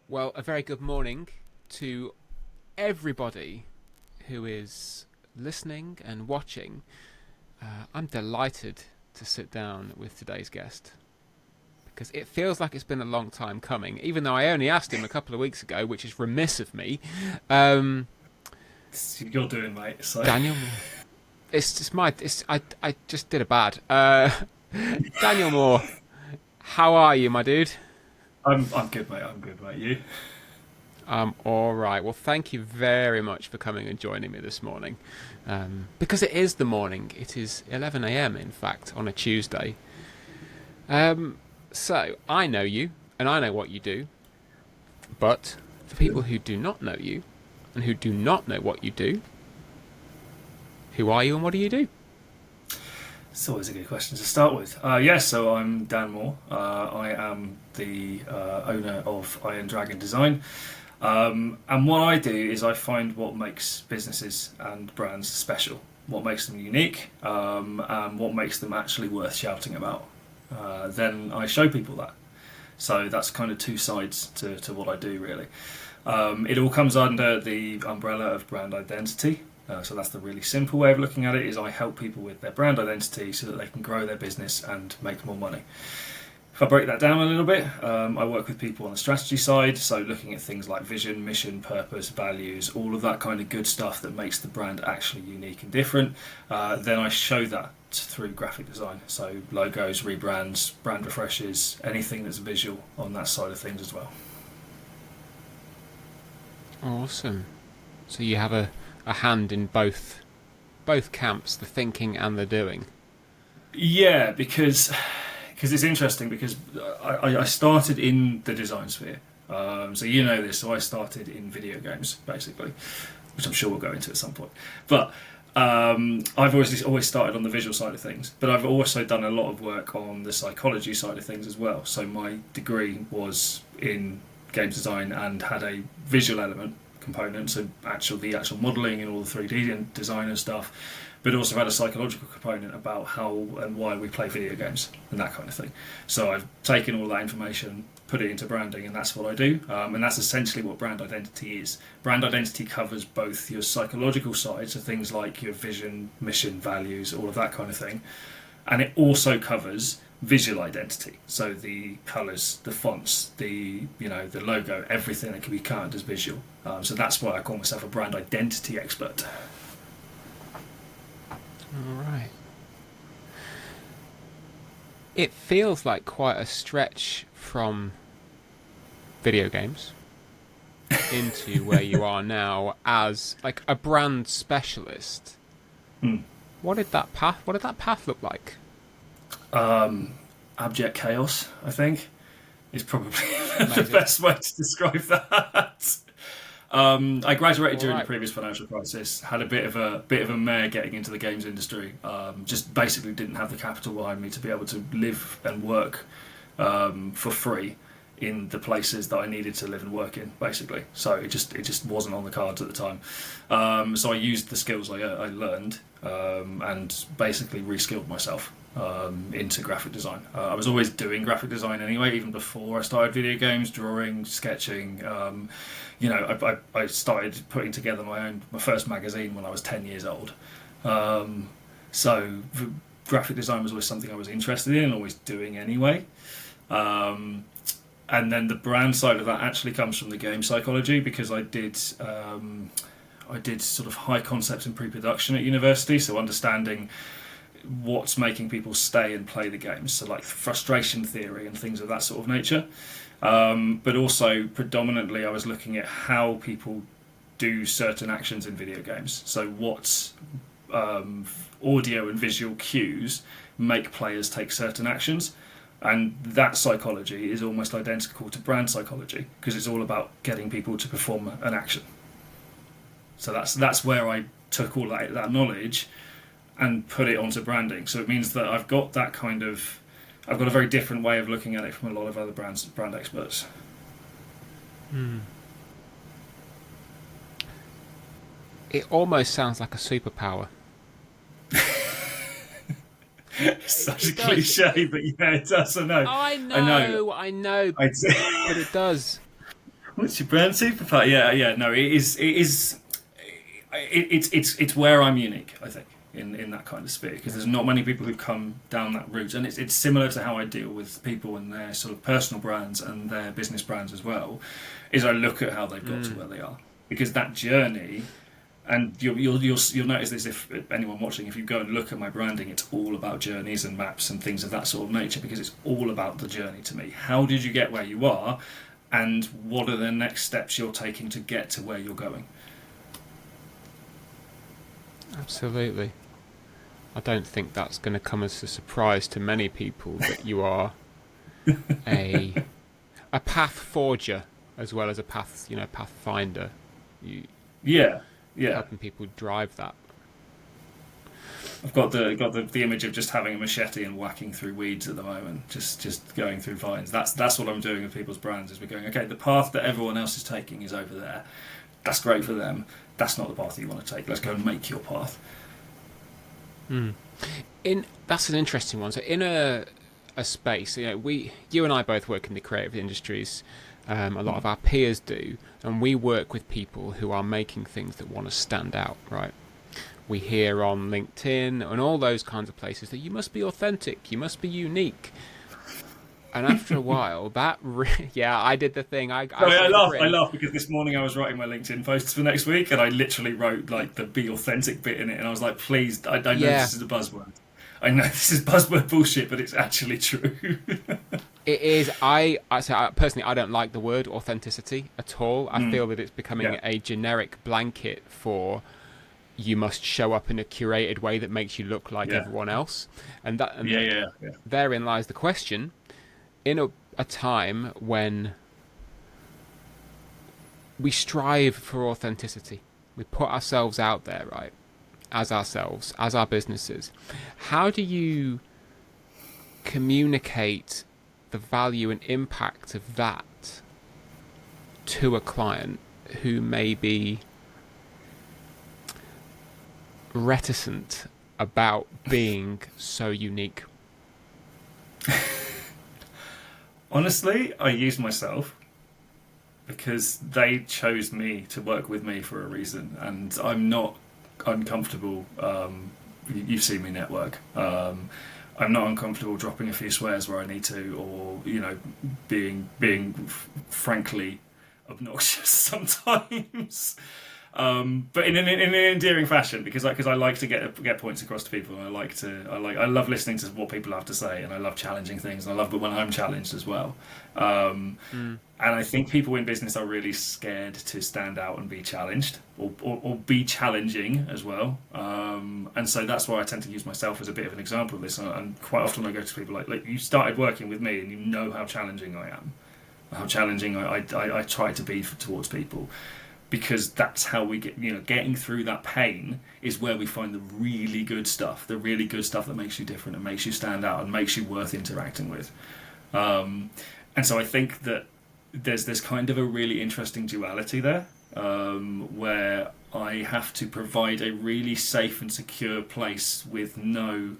Well, a very good morning to everybody who is listening and watching. I'm delighted to sit down with today's guest because it feels like it's been a long time coming, even though I only asked him a couple of weeks ago, which is remiss of me. Um, You're doing, mate. So Daniel Moore. It's just my. I just did a bad. Daniel Moore, how are you, my dude? I'm good, mate. I'm good, mate. You? All right. Well, thank you very much for coming and joining me this morning. Because it is the morning. It is 11 a.m., in fact, on a Tuesday. So, I know you, and I know what you do. But for people who do not know you, and who do not know what you do, who are you and what do you do? It's always a good question to start with. Yes, so I'm Dan Moore. I am the owner of Iron Dragon Design. And what I do is I find what makes businesses and brands special, what makes them unique, and what makes them actually worth shouting about. Then I show people that. So that's kind of two sides to what I do, really. It all comes under the umbrella of brand identity. So that's the really simple way of looking at it, is I help people with their brand identity so that they can grow their business and make more money. If I break that down a little bit, I work with people on the strategy side, so looking at things like vision, mission, purpose, values, all of that kind of good stuff that makes the brand actually unique and different. Then I show that through graphic design, so logos, rebrands, brand refreshes, anything that's visual on that side of things as well. Awesome. So you have a hand in both camps, the thinking and the doing. Yeah, because it's interesting because I started in the design sphere. So you know this. So I started in video games basically, which I'm sure we'll go into at some point. But I've always started on the visual side of things, but I've also done a lot of work on the psychology side of things as well. So my degree was in games design and had a visual element component, so the actual modelling and all the 3D and design and stuff, but also had a psychological component about how and why we play video games and that kind of thing. So I've taken all that information, put it into branding, and that's what I do. And that's essentially what brand identity is. Brand identity covers both your psychological side, so things like your vision, mission, values, all of that kind of thing, and it also covers visual identity, so the colours, the fonts, the logo, everything that can be counted as visual. So that's why I call myself a brand identity expert. All right. It feels like quite a stretch from video games into where you are now as like a brand specialist. Hmm. What did that path look like? Abject chaos, I think, is probably the Amazing. best way to describe that. I graduated All during the right. previous financial crisis. Had a bit of a mare getting into the games industry. Just basically didn't have the capital behind me to be able to live and work for free in the places that I needed to live and work in. Basically, so it just wasn't on the cards at the time. So I used the skills I learned and basically reskilled myself into graphic design. I was always doing graphic design anyway, even before I started video games, drawing, sketching. I started putting together my first magazine when I was 10 years old. So graphic design was always something I was interested in and always doing anyway. And then the brand side of that actually comes from the game psychology, because I did sort of high concepts in pre-production at university, so understanding what's making people stay and play the games, so like frustration theory and things of that sort of nature. But also predominantly I was looking at how people do certain actions in video games, so what audio and visual cues make players take certain actions. And that psychology is almost identical to brand psychology, because it's all about getting people to perform an action. So that's where I took all that knowledge and put it onto branding. So it means that I've got a very different way of looking at it from a lot of other brand experts. Hmm. It almost sounds like a superpower. It's It, such a it does. cliche, but yeah, it does. I know. I I know. know, I know, I but it does. What's your brand superpower? Yeah, yeah. No, it is. It's where I'm unique, I think, in that kind of sphere, because there's not many people who've come down that route, and it's similar to how I deal with people and their sort of personal brands and their business brands as well. Is I look at how they've got to where they are, because that journey. And you'll notice this if anyone watching, if you go and look at my branding, it's all about journeys and maps and things of that sort of nature, because it's all about the journey to me. How did you get where you are, and what are the next steps you're taking to get to where you're going? Absolutely. I don't think that's going to come as a surprise to many people that you are a path forger as well as a path finder. You Yeah, yeah. helping people drive that. I've got the image of just having a machete and whacking through weeds at the moment, just going through vines. That's what I'm doing with people's brands. Is we're going, okay, the path that everyone else is taking is over there. That's great for them. That's not the path that you want to take. Let's go and make your path. That's an interesting one. So in a space, you and I both work in the creative industries. A lot of our peers do, and we work with people who are making things that want to stand out, right? We hear on LinkedIn and all those kinds of places that you must be authentic, you must be unique. And after a while, I did the thing. I laugh because this morning I was writing my LinkedIn posts for next week, and I literally wrote like the "be authentic" bit in it, and I was like, "Please, I know this is a buzzword. I know this is buzzword bullshit, but it's actually true." It is. Personally, I don't like the word authenticity at all. I feel that it's becoming a generic blanket for you must show up in a curated way that makes you look like everyone else, and therein lies the question. In a time when we strive for authenticity, we put ourselves out there, right, as ourselves, as our businesses, how do you communicate the value and impact of that to a client who may be reticent about being so unique? Honestly, I use myself because they chose me to work with me for a reason, and I'm not uncomfortable. You've seen me network. I'm not uncomfortable dropping a few swears where I need to, or being frankly obnoxious sometimes. But in an endearing fashion, because I like to get points across to people, and I love listening to what people have to say, and I love challenging things, and I love when I'm challenged as well. And I think people in business are really scared to stand out and be challenged, or be challenging as well. And so that's why I tend to use myself as a bit of an example of this. And quite often I go to people like you started working with me, and you know how challenging I am, how challenging I try to be towards people. Because that's how we get, getting through that pain is where we find the really good stuff that makes you different and makes you stand out and makes you worth interacting with. And so I think that there's kind of a really interesting duality there, where I have to provide a really safe and secure place with no,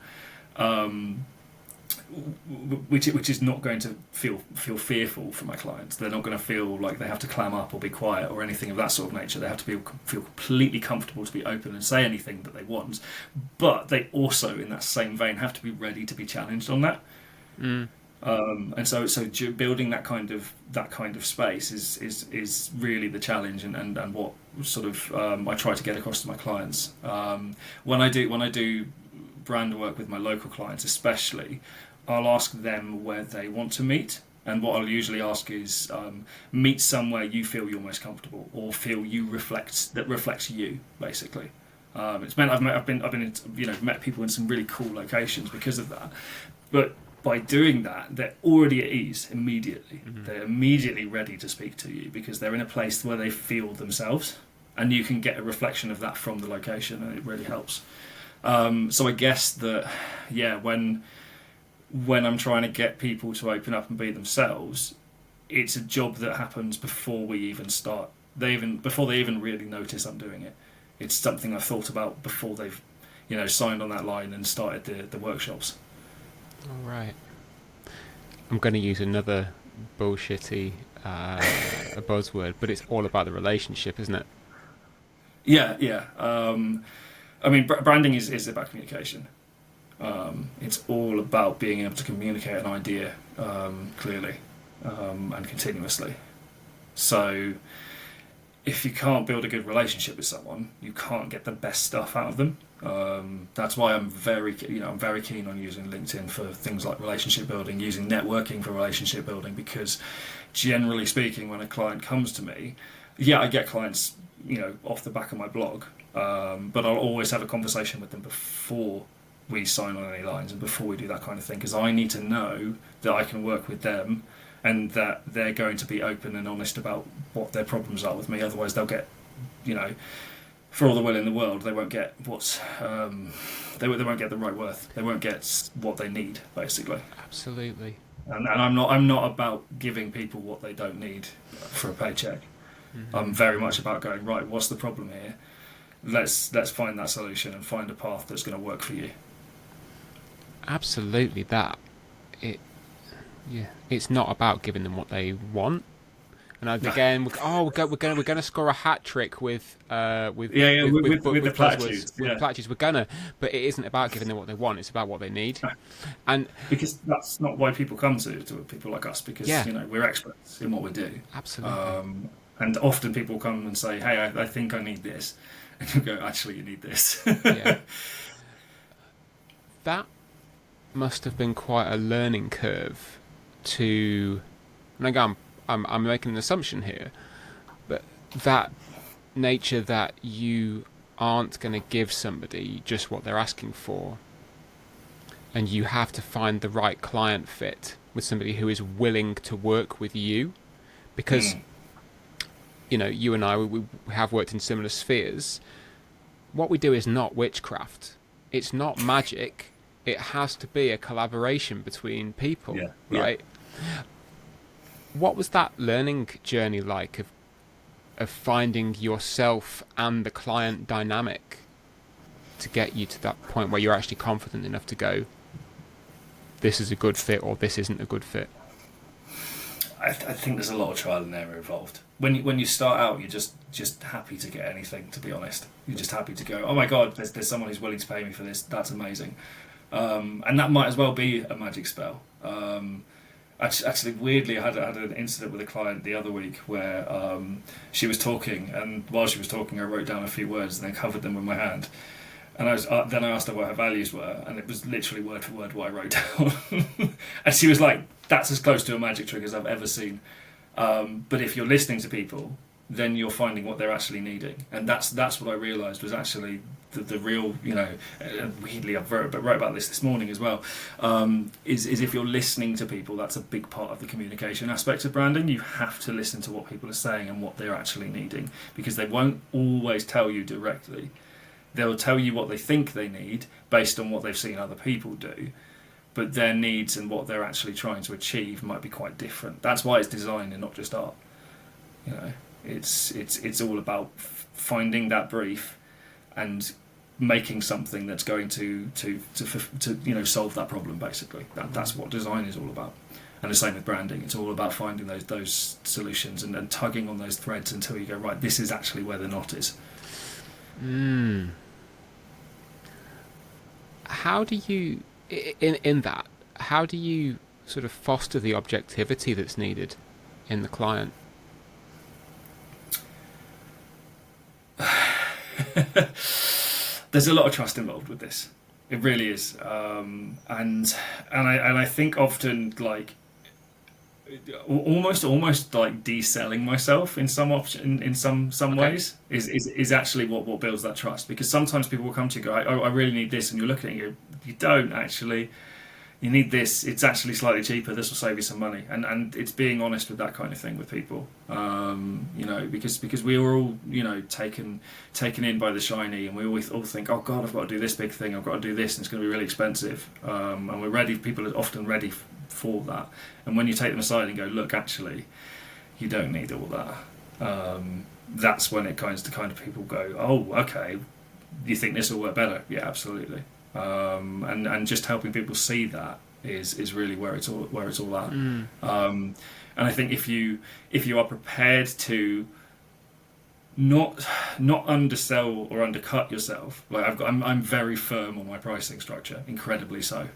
which is not going to feel fearful for my clients. They're not going to feel like they have to clam up or be quiet or anything of that sort of nature. They have to feel completely comfortable to be open and say anything that they want. But they also, in that same vein, have to be ready to be challenged on that. And so building that kind of space is really the challenge, and what sort of I try to get across to my clients. When I do brand work with my local clients, especially, I'll ask them where they want to meet, and what I'll usually ask is meet somewhere you feel you're most comfortable, or feel reflects you, basically. It's meant I've been met people in some really cool locations because of that, but by doing that, they're already at ease immediately. They're immediately ready to speak to you because they're in a place where they feel themselves, and you can get a reflection of that from the location, and it really helps. So I guess that, when I'm trying to get people to open up and be themselves, it's a job that happens before we even start. Before they even really notice I'm doing it. It's something I've thought about before they've, signed on that line and started the workshops. All right. I'm going to use another bullshitty a buzzword, but it's all about the relationship, isn't it? Yeah, yeah. I mean, branding is about communication. It's all about being able to communicate an idea clearly and continuously. So, if you can't build a good relationship with someone, you can't get the best stuff out of them. That's why I'm very keen on using LinkedIn for things like relationship building, using networking for relationship building, because generally speaking, when a client comes to me, yeah, I get clients, off the back of my blog, but I'll always have a conversation with them before we sign on any lines and before we do that kind of thing, because I need to know that I can work with them and that they're going to be open and honest about what their problems are with me. Otherwise, they'll get, for all the will in the world, they won't get they won't get the right worth. They won't get what they need, basically. Absolutely. And I'm not about giving people what they don't need for a paycheck. Mm-hmm. I'm very much about going, right, what's the problem here? Let's find that solution and find a path that's going to work for you. Absolutely, that it's not about giving them what they want. And again, we're going to score a hat trick with the platitudes. With the platitudes, we're gonna, but it isn't about giving them what they want. It's about what they need. And because that's not why people come to people like us, because we're experts in what we do. Absolutely. And often people come and say, "Hey, I think I need this," and you go, "Actually, you need this." Yeah. That must have been quite a learning curve to. And again, I'm making an assumption here, but that nature that you aren't going to give somebody just what they're asking for, and you have to find the right client fit with somebody who is willing to work with you, because you and I, we have worked in similar spheres. What we do is not witchcraft. It's not magic. It has to be a collaboration between people, right? Yeah. What was that learning journey like of finding yourself and the client dynamic to get you to that point where you're actually confident enough to go, this is a good fit or this isn't a good fit? I think there's a lot of trial and error involved. When you start out, you're just happy to get anything, to be honest. You're just happy to go, oh my God, there's someone who's willing to pay me for this. That's amazing. And that might as well be a magic spell. Actually, weirdly, I had an incident with a client the other week where she was talking, and while she was talking, I wrote down a few words and then covered them with my hand. And then I asked her what her values were, and it was literally word for word what I wrote down. And she was like, "That's as close to a magic trick as I've ever seen." But if you're listening to people, then you're finding what they're actually needing, and that's what I realised was actually the real, weirdly I wrote about this morning as well, is if you're listening to people, that's a big part of the communication aspect of branding. You have to listen to what people are saying and what they're actually needing, because they won't always tell you directly. They'll tell you what they think they need based on what they've seen other people do, but their needs and what they're actually trying to achieve might be quite different. That's why it's design and not just art. It's all about finding that brief and making something that's going to solve that problem. Basically, that's what design is all about. And the same with branding. It's all about finding those solutions and tugging on those threads until you go, right, this is actually where the knot is. How do you in that? How do you sort of foster the objectivity that's needed in the client? There's a lot of trust involved with this. It really is, and I think often like almost like deselling myself in some ways is actually what builds that trust. Because sometimes people will come to you and go, I really need this, and you're looking at you don't actually. You need this. It's actually slightly cheaper. This will save you some money, and it's being honest with that kind of thing with people. Because we were all taken in by the shiny, and we always all think, oh God, I've got to do this big thing. I've got to do this, and it's going to be really expensive. And we're ready. People are often ready for that. And when you take them aside and go, look, actually, you don't need all that. That's when it kind of people go, oh, okay. You think this will work better? Yeah, absolutely. And just helping people see that is really where it's all at. And I think if you are prepared to not undersell or undercut yourself, like I'm very firm on my pricing structure, incredibly so.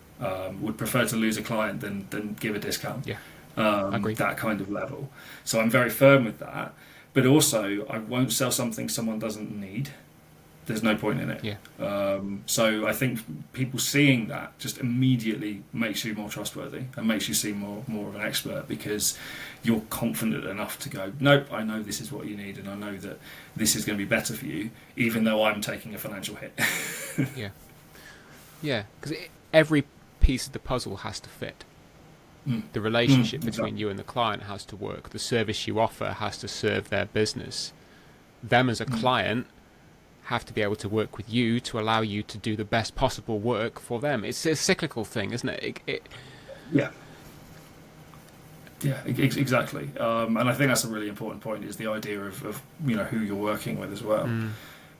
Would prefer to lose a client than give a discount. Yeah, Agree. That kind of level. So I'm very firm with that. But also, I won't sell something someone doesn't need. There's no point in it. Yeah. So I think people seeing that just immediately makes you more trustworthy and makes you seem more of an expert, because you're confident enough to go, nope, I know this is what you need, and I know that this is going to be better for you, even though I'm taking a financial hit. Yeah. Yeah, because every piece of the puzzle has to fit. The relationship between you and the client has to work. The service you offer has to serve their business. Them as a client have to be able to work with you to allow you to do the best possible work for them. It's a cyclical thing, isn't it? Yeah. Yeah, exactly. And I think that's a really important point, is the idea of who you're working with as well.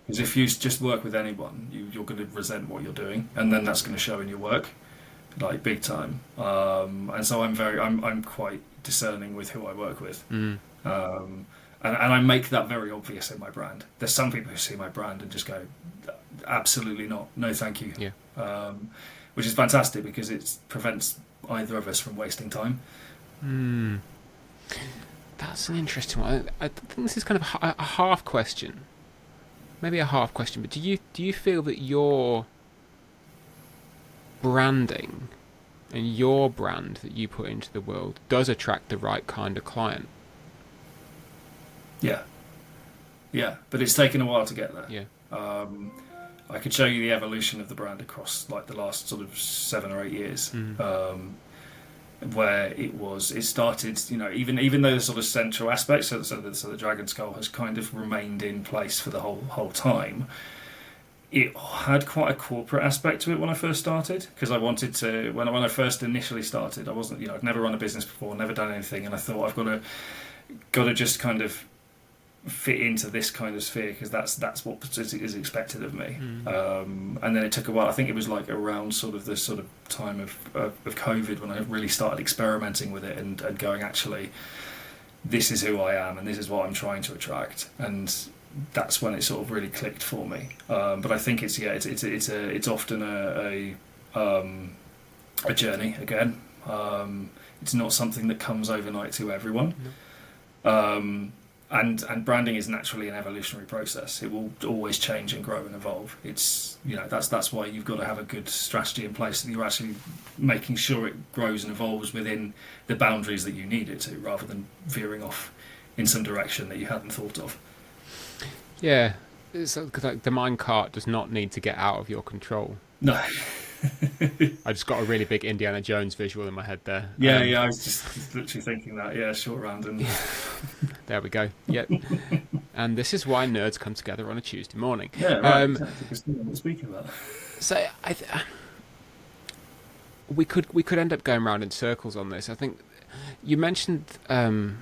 Because if you just work with anyone, you're going to resent what you're doing, and then that's going to show in your work, like big time. And so I'm quite discerning with who I work with. And I make that very obvious in my brand. There's some people who see my brand and just go, absolutely not, no thank you. Yeah. Which is fantastic, because it prevents either of us from wasting time. That's an interesting one. I think this is kind of a half question. Maybe a half question, but do you feel that your branding and your brand that you put into the world does attract the right kind of client? Yeah, but it's taken a while to get there. Yeah. I could show you the evolution of the brand across like the last sort of 7 or 8 years, where it started. Even though the sort of central aspects, so the Dragon Skull has kind of remained in place for the whole time. It had quite a corporate aspect to it when I first started, because I wanted to. When I first initially started, I wasn't. I'd never run a business before, never done anything, and I thought I've got to just kind of fit into this kind of sphere, because that's what is expected of me. And then it took a while. I think it was like around sort of this sort of time of COVID, when I really started experimenting with it and going, actually, this is who I am and this is what I'm trying to attract, and that's when it sort of really clicked for me. But I think it's often a journey again. It's not something that comes overnight to everyone. And branding is naturally an evolutionary process. It will always change and grow and evolve. It's that's why you've got to have a good strategy in place, that you're actually making sure it grows and evolves within the boundaries that you need it to, rather than veering off in some direction that you hadn't thought of. Yeah, it's like the mine cart does not need to get out of your control. No. I just got a really big Indiana Jones visual in my head there. Yeah, I was just literally thinking that. Yeah, short round and. There we go. Yep. And this is why nerds come together on a Tuesday morning. Yeah, right. Exactly. What we're speaking about. So we could end up going round in circles on this. I think you mentioned the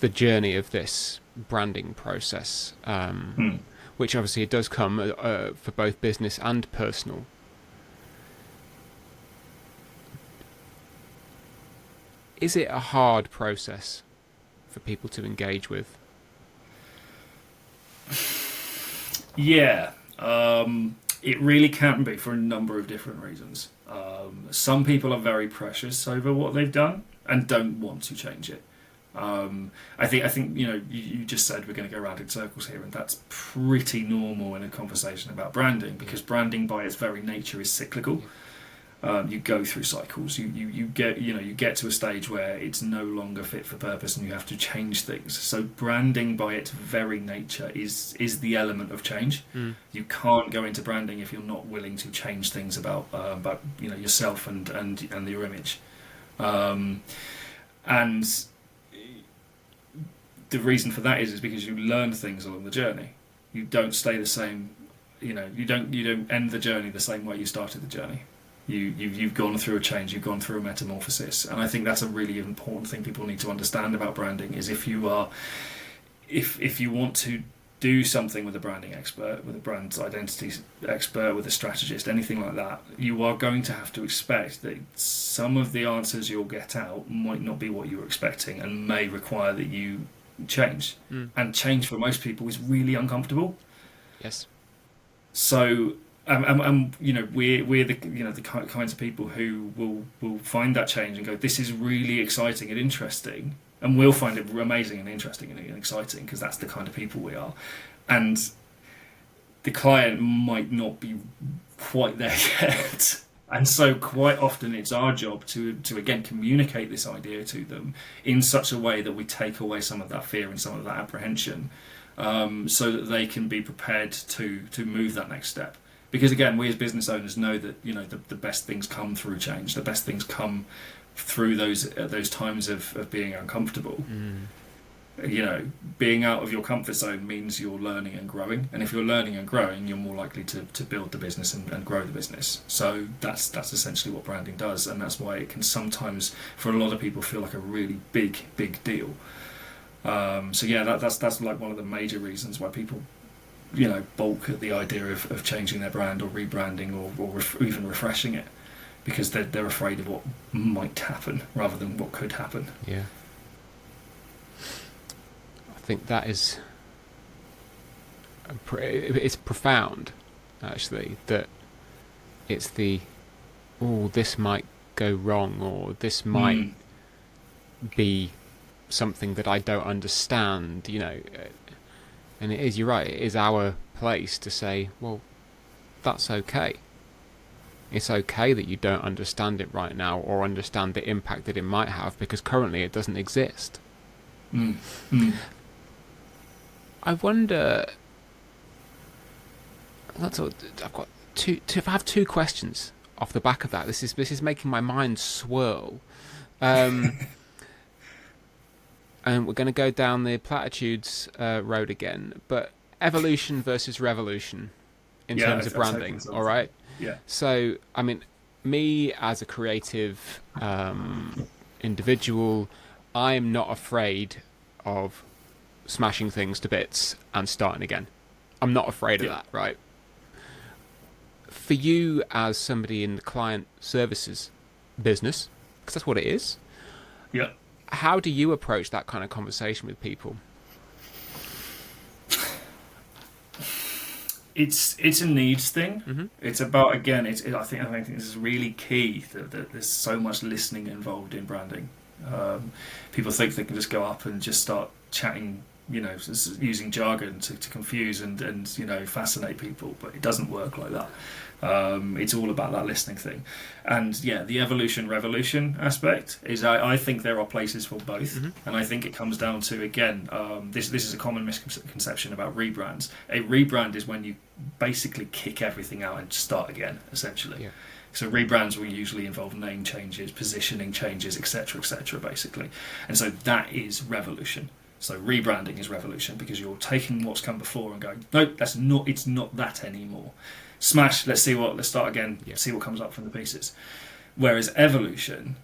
journey of this branding process, which obviously it does come for both business and personal. Is it a hard process for people to engage with? Yeah, it really can be, for a number of different reasons. Some people are very precious over what they've done and don't want to change it. I think you just said we're going to go around in circles here, and that's pretty normal in a conversation about branding, because branding by its very nature is cyclical. You go through cycles. You get to a stage where it's no longer fit for purpose, and you have to change things. So branding by its very nature is the element of change. You can't go into branding if you're not willing to change things about yourself and your image. And the reason for that is because you learn things along the journey. You don't stay the same. You don't end the journey the same way you started the journey. You've gone through a change, you've gone through a metamorphosis, and I think that's a really important thing people need to understand about branding. Is if you want to do something with a branding expert, with a brand identity expert, with a strategist, anything like that, you are going to have to expect that some of the answers you'll get out might not be what you were expecting and may require that you change. And change for most people is really uncomfortable. Yes. So, you know, we're the, you know, the kinds of people who will find that change and go, this is really exciting and interesting, and we'll find it amazing and interesting and exciting because that's the kind of people we are. And the client might not be quite there yet. And so quite often it's our job to again communicate this idea to them in such a way that we take away some of that fear and some of that apprehension, so that they can be prepared to move that next step. Because again, we as business owners know that, you know, the best things come through change. The best things come through those times of being uncomfortable. You know, being out of your comfort zone means you're learning and growing, and if you're learning and growing, you're more likely to build the business and grow the business. So that's essentially what branding does, and that's why it can sometimes, for a lot of people, feel like a really big deal. So yeah, that's like one of the major reasons why people, you know, balk at the idea of changing their brand or rebranding or even refreshing it, because they're afraid of what might happen rather than what could happen. Yeah. I think that is it's profound, actually, that it's the, oh, this might go wrong, or this might be something that I don't understand, you know. And it is, you're right, it is our place to say, well, that's okay. It's okay that you don't understand it right now or understand the impact that it might have, because currently it doesn't exist. I wonder, I've got I have two questions off the back of that. This is making my mind swirl. And we're going to go down the platitudes road again, but evolution versus revolution in terms of branding, all right? Yeah. So, I mean, me as a creative individual, I am not afraid of smashing things to bits and starting again. I'm not afraid of that, right? For you as somebody in the client services business, because that's what it is, yeah. How do you approach that kind of conversation with people? It's a needs thing. It's about, again, I think this is really key that there's so much listening involved in branding. People think they can just go up and just start chatting, you know, using jargon to confuse and you know, fascinate people, but it doesn't work like that. It's all about that listening thing. And yeah, the evolution revolution aspect is, I think there are places for both. And I think it comes down to, again, this is a common misconception about rebrands. A rebrand is when you basically kick everything out and start again, essentially. Yeah. So rebrands will usually involve name changes, positioning changes, etc., basically. And so that is revolution. So rebranding is revolution, because you're taking what's come before and going, no, it's not that anymore. Smash, let's start again, see what comes up from the pieces. Whereas evolution,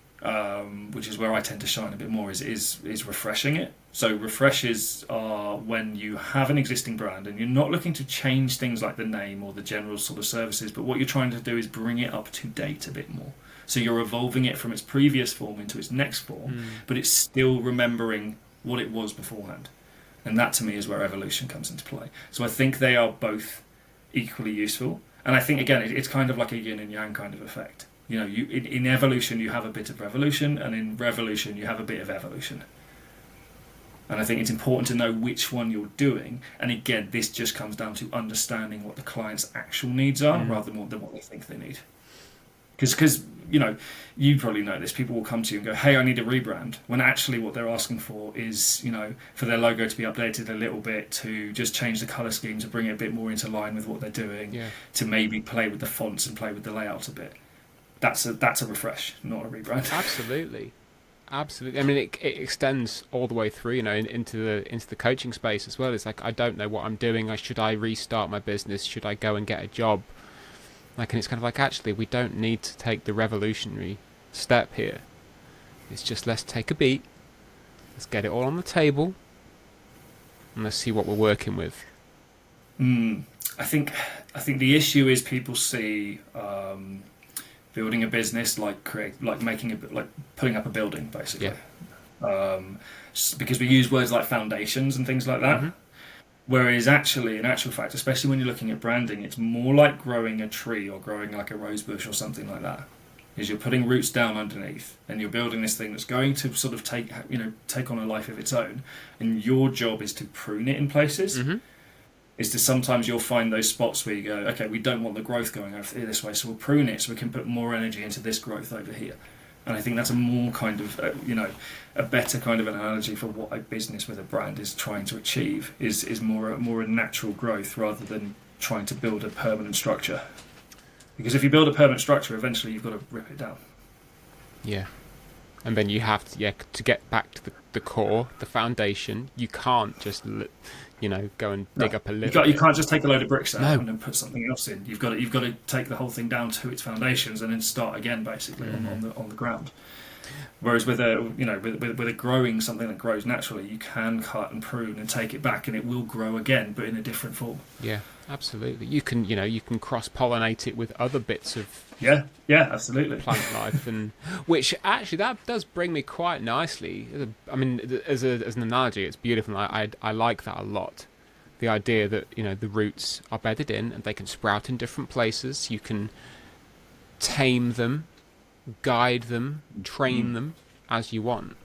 which is where I tend to shine a bit more, is refreshing it. So refreshes are when you have an existing brand and you're not looking to change things like the name or the general sort of services, but what you're trying to do is bring it up to date a bit more. So you're evolving it from its previous form into its next form, but it's still remembering what it was beforehand. And that, to me, is where evolution comes into play. So I think they are both equally useful. And I think, again, it's kind of like a yin and yang kind of effect. You know, in evolution you have a bit of revolution, and in revolution you have a bit of evolution. And I think it's important to know which one you're doing. And again, this just comes down to understanding what the client's actual needs are rather than what they think they need. Because you know, you probably know this, people will come to you and go, hey, I need a rebrand, when actually what they're asking for is, you know, for their logo to be updated a little bit, to just change the colour scheme to bring it a bit more into line with what they're doing, to maybe play with the fonts and play with the layout a bit. That's a refresh, not a rebrand. Absolutely. I mean, it extends all the way through, you know, into the coaching space as well. It's like, I don't know what I'm doing. Should I restart my business? Should I go and get a job? Like, and it's kind of like, actually, we don't need to take the revolutionary step here. It's just, let's take a beat, let's get it all on the table, and let's see what we're working with. Mm, I think the issue is people see building a business like making like putting up a building Yeah. basically, because we use words like foundations and things like that. Hmm. Whereas actually, in actual fact, especially when you're looking at branding, it's more like growing a tree or growing like a rose bush or something like that. Is you're putting roots down underneath and you're building this thing that's going to sort of take on a life of its own, and your job is to prune it in places. Hmm. Is to sometimes you'll find those spots where you go, okay, we don't want the growth going over this way, so we'll prune it so we can put more energy into this growth over here. And I think that's a more kind of, a better kind of analogy for what a business with a brand is trying to achieve is more a natural growth rather than trying to build a permanent structure. Because if you build a permanent structure, eventually you've got to rip it down. Yeah. And then you have to get back to the core, the foundation. You can't just go and dig up a little. You can't just take a load of bricks out No. and then put something else in. You've got to take the whole thing down to its foundations and then start again, basically on the ground. Whereas with a growing something that grows naturally, you can cut and prune and take it back, and it will grow again, but in a different form. Yeah, absolutely. You can cross pollinate it with other bits of Yeah, absolutely. plant life, and which actually that does bring me quite nicely. I mean, as an analogy, it's beautiful. I like that a lot. The idea that the roots are bedded in and they can sprout in different places. You can tame them, guide them, train them as you want,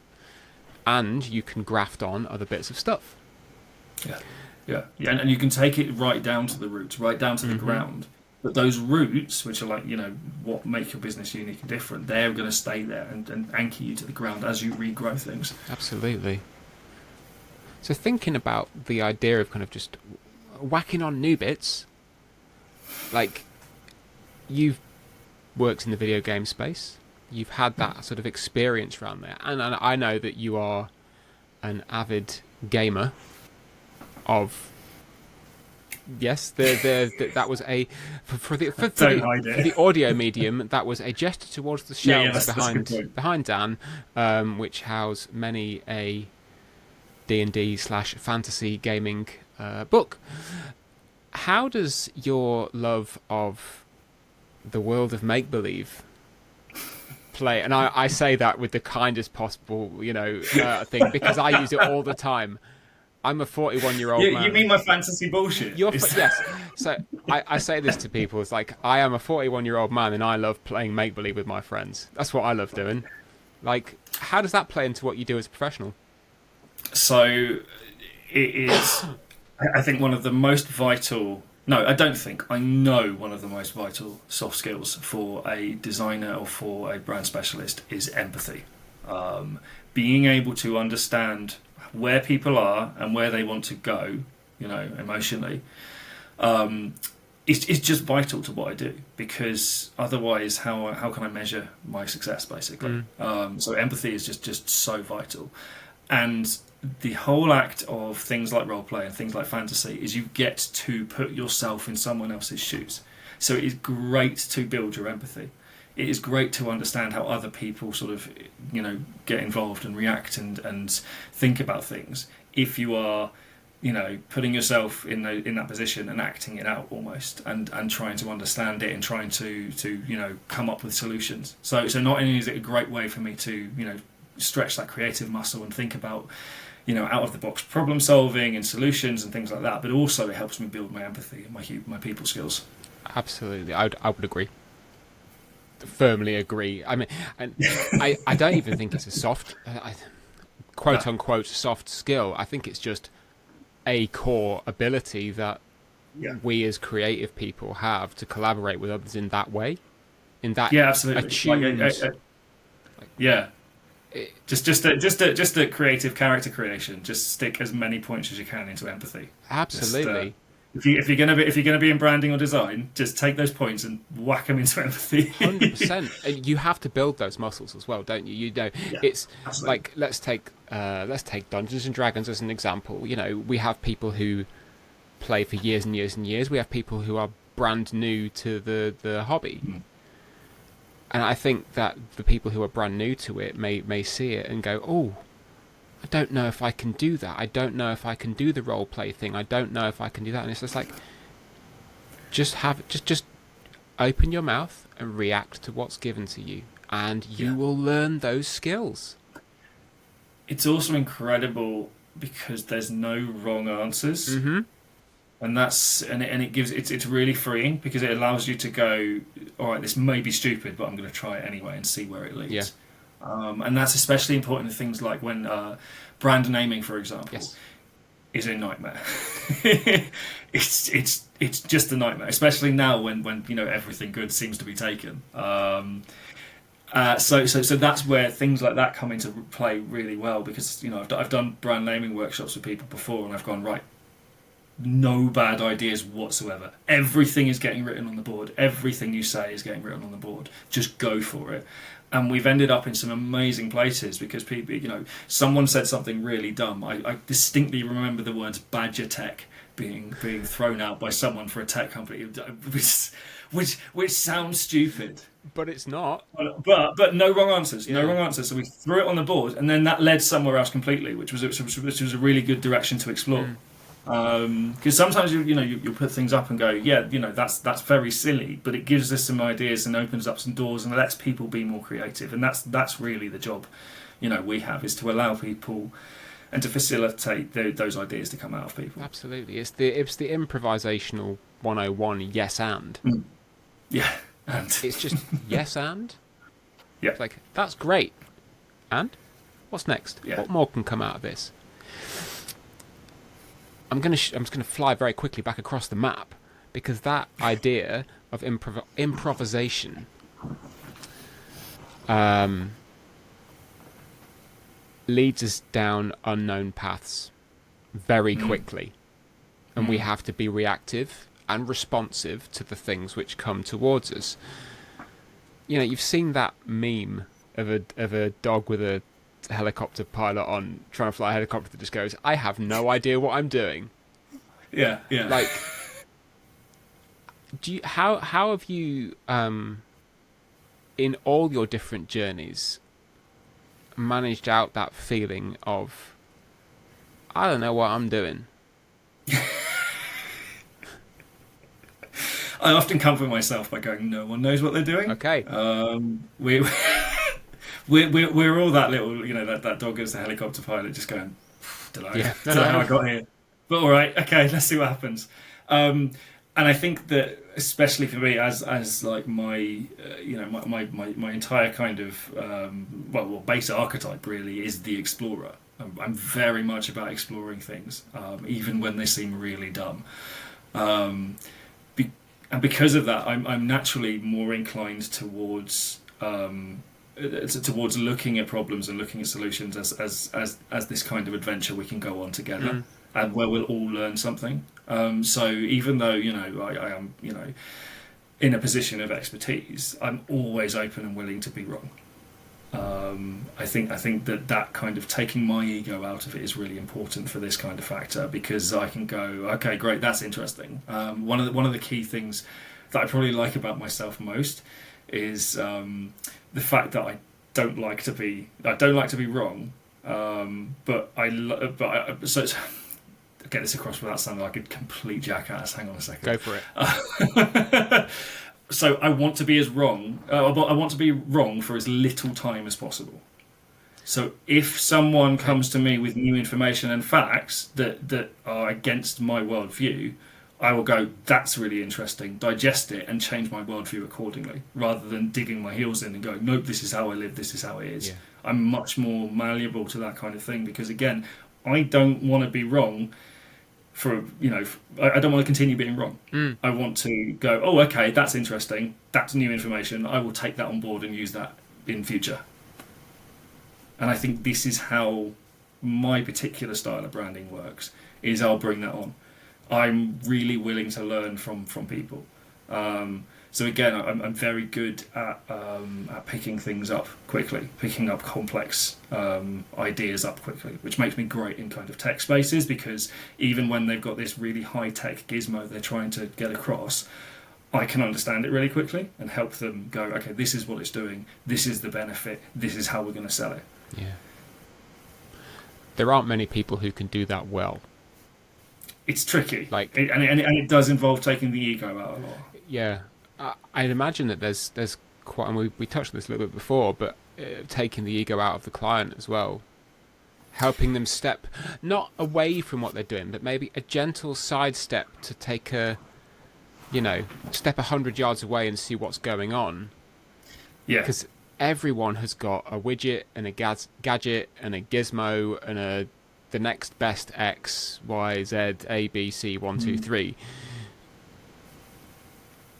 and you can graft on other bits of stuff. Yeah, and you can take it right down to the roots, right down to the ground. But those roots, which are like, what make your business unique and different, they're going to stay there and anchor you to the ground as you regrow things. Absolutely. So thinking about the idea of kind of just whacking on new bits, like you've worked in the video game space, you've had that sort of experience around there, and I know that you are an avid gamer of. Yes, that was for the audio medium. That was a gesture towards the shelves behind Dan, which house many a D&D/fantasy gaming book. How does your love of the world of make believe play? And I say that with the kindest possible thing, because I use it all the time. I'm a 41-year-old man. You mean my fantasy bullshit? Yes. So I say this to people. It's like, I am a 41-year-old man and I love playing make-believe with my friends. That's what I love doing. Like, how does that play into what you do as a professional? So it is, I think, one of the most vital... No, I don't think. I know one of the most vital soft skills for a designer or for a brand specialist is empathy. Being able to understand where people are and where they want to go, emotionally, it's just vital to what I do, because otherwise how can I measure my success, basically? So empathy is just so vital. And the whole act of things like roleplay and things like fantasy is you get to put yourself in someone else's shoes. So it is great to build your empathy. It is great to understand how other people sort of, get involved and react and think about things. If you are, putting yourself in that position and acting it out almost, and trying to understand it and trying to come up with solutions. So not only is it a great way for me to, stretch that creative muscle and think about, out of the box problem solving and solutions and things like that, but also it helps me build my empathy and my people skills. Absolutely, I would agree. Firmly agree. I mean, and I don't even think it's a soft, quote unquote, soft skill. I think it's just a core ability that we as creative people have to collaborate with others in that way, in that absolutely attuned. Just a creative character creation. Just stick as many points as you can into empathy. Absolutely. If you're gonna be in branding or design, just take those points and whack them into empathy. 100%. You have to build those muscles as well, don't you? It's absolutely. like let's take Dungeons and Dragons as an example. We have people who play for years and years and years. We have people who are brand new to the hobby. And I think that the people who are brand new to it may see it and go, oh, I don't know if I can do that. I don't know if I can do the role play thing. I don't know if I can do that. And it's just like, just open your mouth and react to what's given to you, and you will learn those skills. It's also incredible because there's no wrong answers. Mm-hmm. And it's really freeing because it allows you to go, all right, this may be stupid, but I'm going to try it anyway and see where it leads. Yeah. And that's especially important in things like when brand naming, for example, Yes. is a nightmare. It's just a nightmare, especially now when everything good seems to be taken. So that's where things like that come into play really well, because I've done brand naming workshops with people before, and I've gone, right, no bad ideas whatsoever. Everything is getting written on the board. Everything you say is getting written on the board. Just go for it. And we've ended up in some amazing places because people, someone said something really dumb. I distinctly remember the words badger tech being thrown out by someone for a tech company, which sounds stupid. But it's not. But no wrong answers. Yeah. No wrong answers. So we threw it on the board, and then that led somewhere else completely, which was a really good direction to explore. Because sometimes you put things up and go, yeah, that's very silly, but it gives us some ideas and opens up some doors and lets people be more creative, and that's really the job we have, is to allow people and to facilitate those ideas to come out of people. Absolutely. It's the improvisational 101 yes and. Yeah, and It's just yes and. Yeah. It's like, that's great. And what's next? Yeah. What more can come out of this? I'm just gonna fly very quickly back across the map, because that idea of improvisation leads us down unknown paths very quickly, and we have to be reactive and responsive to the things which come towards us. You've seen that meme of a dog with a helicopter pilot on, trying to fly a helicopter that just goes, I have no idea what I'm doing. yeah. Like, how have you in all your different journeys managed out that feeling of, I don't know what I'm doing? I often comfort myself by going, no one knows what they're doing. Okay. We're all that little, that dog as the helicopter pilot, just going, don't know, Yeah. don't know how I got here. But all right, okay, let's see what happens. And I think that, especially for me, as like my entire kind of base archetype really is the explorer. I'm very much about exploring things, even when they seem really dumb. And because of that, I'm naturally more inclined towards looking at problems and looking at solutions as this kind of adventure we can go on together, and where we'll all learn something. So even though I am in a position of expertise, I'm always open and willing to be wrong. I think that kind of taking my ego out of it is really important for this kind of factor, because I can go, okay, great, that's interesting. One of the key things that I probably like about myself most is the fact that I don't like to be wrong. So to get this across without sounding like a complete jackass. Hang on a second. Go for it. So I want to be as wrong. I want to be wrong for as little time as possible. So if someone comes to me with new information and facts that are against my worldview, I will go, that's really interesting, digest it and change my worldview accordingly, rather than digging my heels in and going, nope, this is how I live, this is how it is. Yeah. I'm much more malleable to that kind of thing, because again, I don't want to be wrong I don't want to continue being wrong. I want to go, oh, okay, that's interesting, that's new information, I will take that on board and use that in future. And I think this is how my particular style of branding works, is I'll bring that on. I'm really willing to learn from people. So again, I'm very good at picking things up quickly, picking up complex ideas up quickly, which makes me great in kind of tech spaces, because even when they've got this really high-tech gizmo they're trying to get across, I can understand it really quickly and help them go, okay, this is what it's doing, this is the benefit, this is how we're going to sell it. Yeah. there aren't many people who can do that well. It's tricky, Like, and it does involve taking the ego out a lot. yeah, I'd imagine that there's quite, and we touched on this a little bit before, but taking the ego out of the client as well, helping them step not away from what they're doing, but maybe a gentle sidestep to take step 100 yards away and see what's going on. Yeah, Because everyone has got a widget and a gadget and a gizmo and the next best X, Y, Z, A, B, C, 1, 2, 3.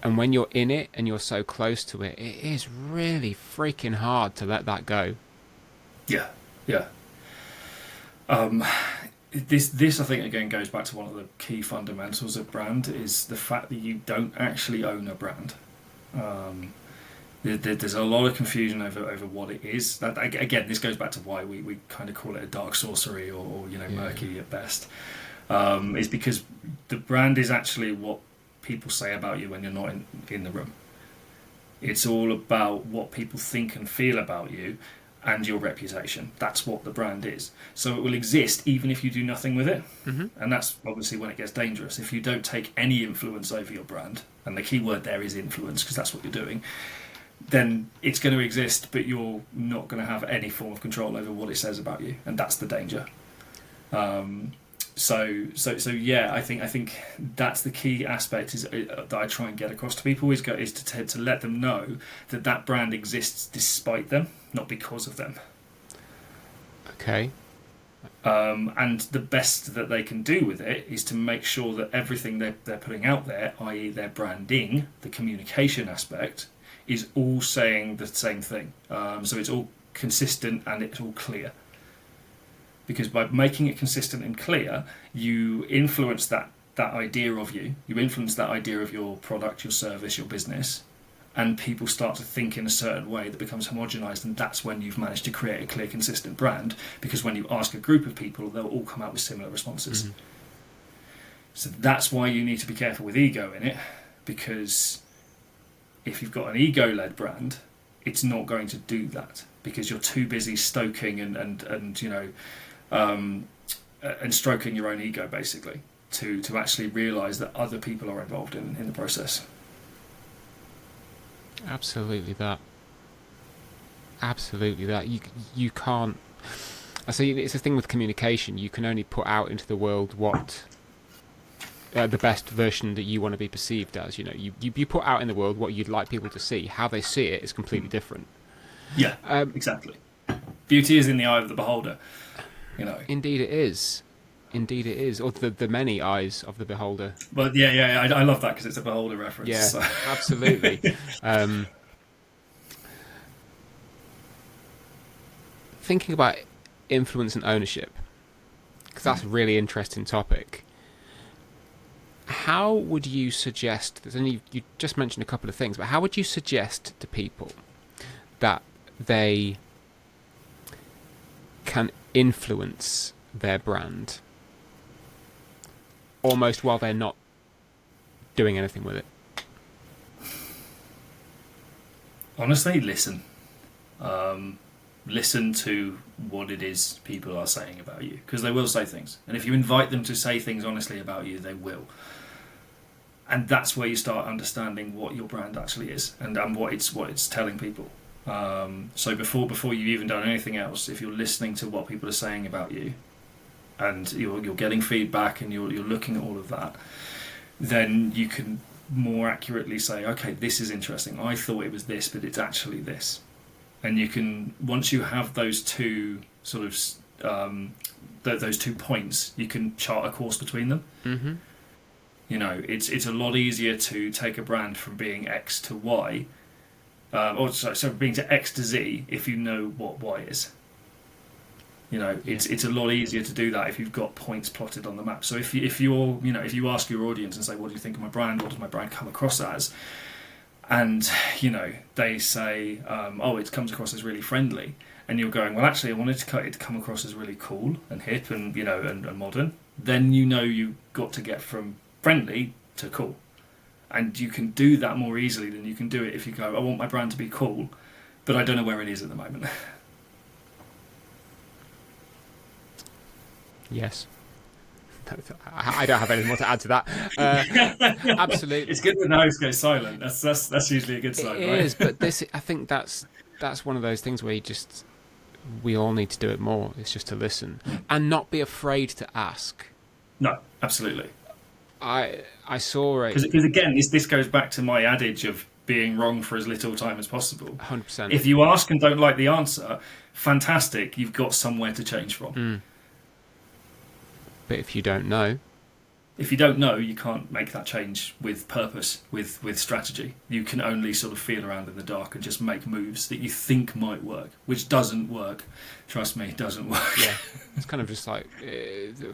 And when you're in it and you're so close to it, it is really freaking hard to let that go. yeah, yeah. This I think again goes back to one of the key fundamentals of brand is the fact that you don't actually own a brand. There's a lot of confusion over what it is. That again, this goes back to why we kind of call it a dark sorcery or murky at best. Is because the brand is actually what people say about you when you're not in the room. It's all about what people think and feel about you and your reputation. That's what the brand is. So it will exist even if you do nothing with it. Mm-hmm. And that's obviously when it gets dangerous. If you don't take any influence over your brand, and the key word there is influence because that's what you're doing, then it's going to exist, but you're not going to have any form of control over what it says about you, and that's the danger. So yeah, I think that's the key aspect is that I try and get across to people is to let them know that brand exists despite them, not because of them. Okay. And the best that they can do with it is to make sure that everything they're putting out there, i.e. their branding, the communication aspect, is all saying the same thing. So it's all consistent and it's all clear. Because by making it consistent and clear, you influence that idea of you influence that idea of your product, your service, your business, and people start to think in a certain way that becomes homogenized, and that's when you've managed to create a clear, consistent brand, because when you ask a group of people, they'll all come out with similar responses. Mm-hmm. So that's why you need to be careful with ego in it, because if you've got an ego-led brand, it's not going to do that, because you're too busy stoking and stroking your own ego, basically, to actually realise that other people are involved in the process. Absolutely that. You can't. I say it's a thing with communication. You can only put out into the world what the best version that you want to be perceived as. You put out in the world what you'd like people to see. How they see it is completely different. Yeah, exactly. Beauty is in the eye of the beholder. Indeed it is. Or the many eyes of the beholder. But yeah, I love that because it's a beholder reference. Yeah, so. Absolutely. Thinking about influence and ownership, because that's a really interesting topic. How would you suggest, you just mentioned a couple of things, but how would you suggest to people that they can influence their brand almost while they're not doing anything with it? Honestly, listen. Listen to what it is people are saying about you, because they will say things, and if you invite them to say things honestly about you, they will. And that's where you start understanding what your brand actually is and what it's telling people. So before you've even done anything else, if you're listening to what people are saying about you, and you're getting feedback and you're looking at all of that, then you can more accurately say, okay, this is interesting. I thought it was this, but it's actually this. And you can, once you have those two sort of those 2 points, you can chart a course between them. Mm-hmm. It's a lot easier to take a brand from being X to Y. So being to X to Z if you know what Y is. It's a lot easier to do that if you've got points plotted on the map. So if you ask your audience and say, what do you think of my brand? What does my brand come across as? And they say, it comes across as really friendly, and you're going, well, actually, I wanted it to come across as really cool and hip and and modern. Then you got to get from friendly to cool. And you can do that more easily than you can do it if you go, I want my brand to be cool, but I don't know where it is at the moment. Yes. I don't have anything more to add to that. Absolutely, It's good when the host goes silent. That's usually a good sign, it right? is. But this, I think that's one of those things where we all need to do it more. It's just to listen and not be afraid to ask. No, absolutely. I saw a Because again, this goes back to my adage of being wrong for as little time as possible. 100%. If you ask and don't like the answer, fantastic. You've got somewhere to change from. But if you don't know, If you don't know, you can't make that change with purpose, with strategy. You can only sort of feel around in the dark and just make moves that you think might work, which doesn't work. Trust me, it doesn't work. yeah, it's kind of just like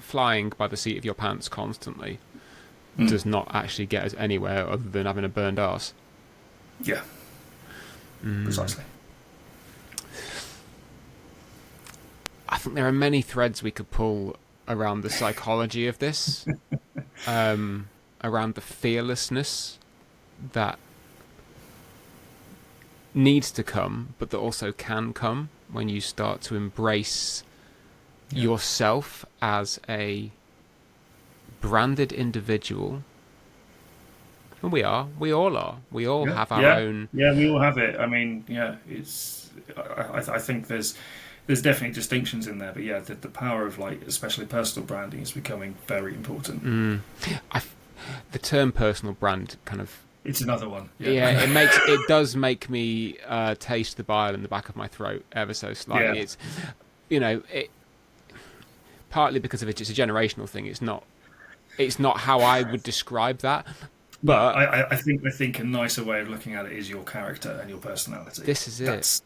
flying by the seat of your pants constantly does not actually get us anywhere other than having a burned arse. Yeah, precisely. I think there are many threads we could pull around the psychology of this, around the fearlessness that needs to come, but that also can come when you start to embrace yourself as a branded individual. And we all are. We all have our own. Yeah, we all have it. I mean, it's. I think there's definitely distinctions in there, but yeah, the power of like especially personal branding is becoming very important. The term personal brand kind of. It's another one. Yeah, it does make me taste the bile in the back of my throat ever so slightly. Yeah. It's, it partly because of it's a generational thing. It's not how I would describe that. But I think a nicer way of looking at it is your character and your personality. This is it. That's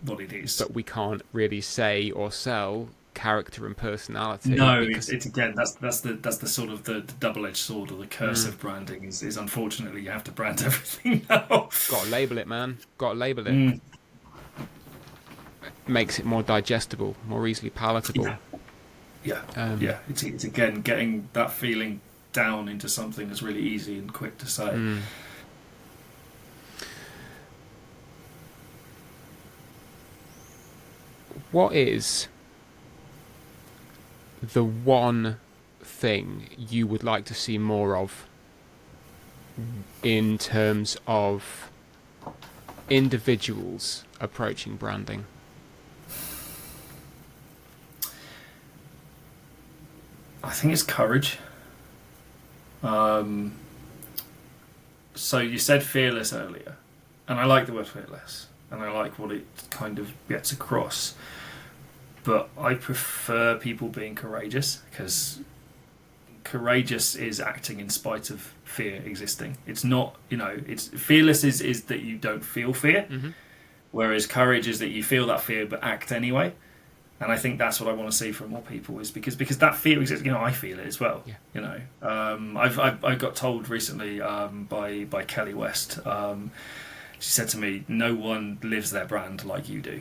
what it is. But we can't really say or sell character and personality. No, it's again that's the sort of the double-edged sword or the curse of branding is unfortunately you have to brand everything now. Got to label it, man. Got to label it. Makes it more digestible, more easily palatable. Yeah. It's again getting that feeling down into something that's really easy and quick to say. What is the one thing you would like to see more of in terms of individuals approaching branding? I think it's courage. So you said fearless earlier, and I like the word fearless, and I like what it kind of gets across. But I prefer people being courageous, because courageous is acting in spite of fear existing. It's not, it's fearless is that you don't feel fear, whereas courage is that you feel that fear but act anyway. And I think that's what I want to see from more people, is because that fear exists. I feel it as well. Yeah. I got told recently by Kelly West. She said to me, "No one lives their brand like you do,"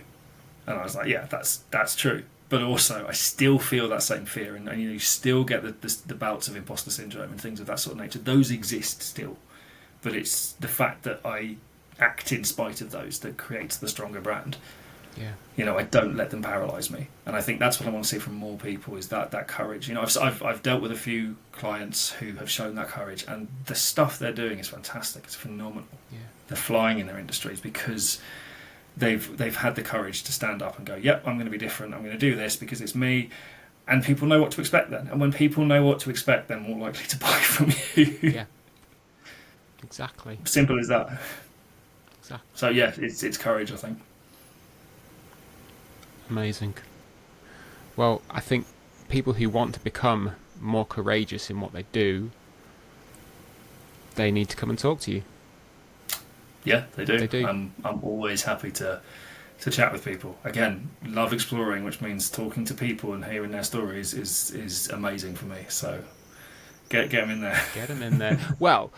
and I was like, "Yeah, that's true." But also, I still feel that same fear, and you still get the bouts of imposter syndrome and things of that sort of nature. Those exist still, but it's the fact that I act in spite of those that creates the stronger brand. Yeah. I don't let them paralyse me, and I think that's what I want to see from more people, is that courage. I've dealt with a few clients who have shown that courage, and the stuff they're doing is fantastic. It's phenomenal. Yeah. They're flying in their industries because they've had the courage to stand up and go, "Yep, I'm going to be different. I'm going to do this because it's me." And people know what to expect then. And when people know what to expect, they're more likely to buy from you. Yeah. Exactly. Simple as that. Exactly. So yeah, it's courage, I think. Amazing. Well, I think people who want to become more courageous in what they do, they need to come and talk to you. Yeah, they do. They do. I'm always happy to chat with people. Again, love exploring, which means talking to people and hearing their stories is amazing for me. So get them in there. Get them in there. Well,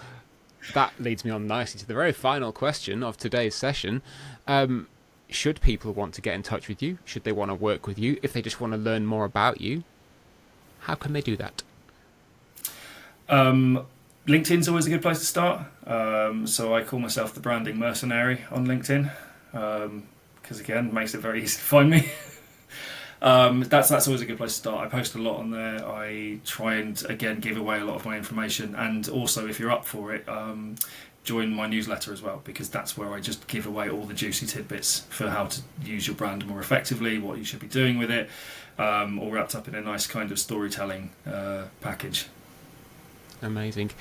that leads me on nicely to the very final question of today's session. Should people want to get in touch with you? Should they want to work with you? If they just want to learn more about you, how can they do that? LinkedIn's always a good place to start. So I call myself the branding mercenary on LinkedIn, because again, it makes it very easy to find me. That's always a good place to start. I post a lot on there. I try and again give away a lot of my information, and also if you're up for it, join my newsletter as well, because that's where I just give away all the juicy tidbits for how to use your brand more effectively, what you should be doing with it, all wrapped up in a nice kind of storytelling package. Amazing.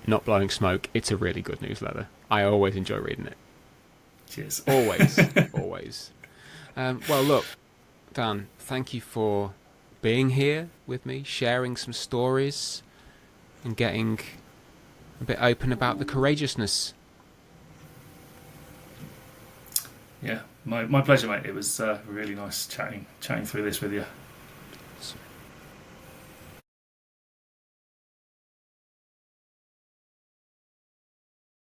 Not blowing smoke, it's a really good newsletter. I always enjoy reading it. Cheers. Always, always. Well, look, Dan, thank you for being here with me, sharing some stories and getting a bit open about the courageousness. Yeah, my pleasure, mate. It was really nice chatting through this with you.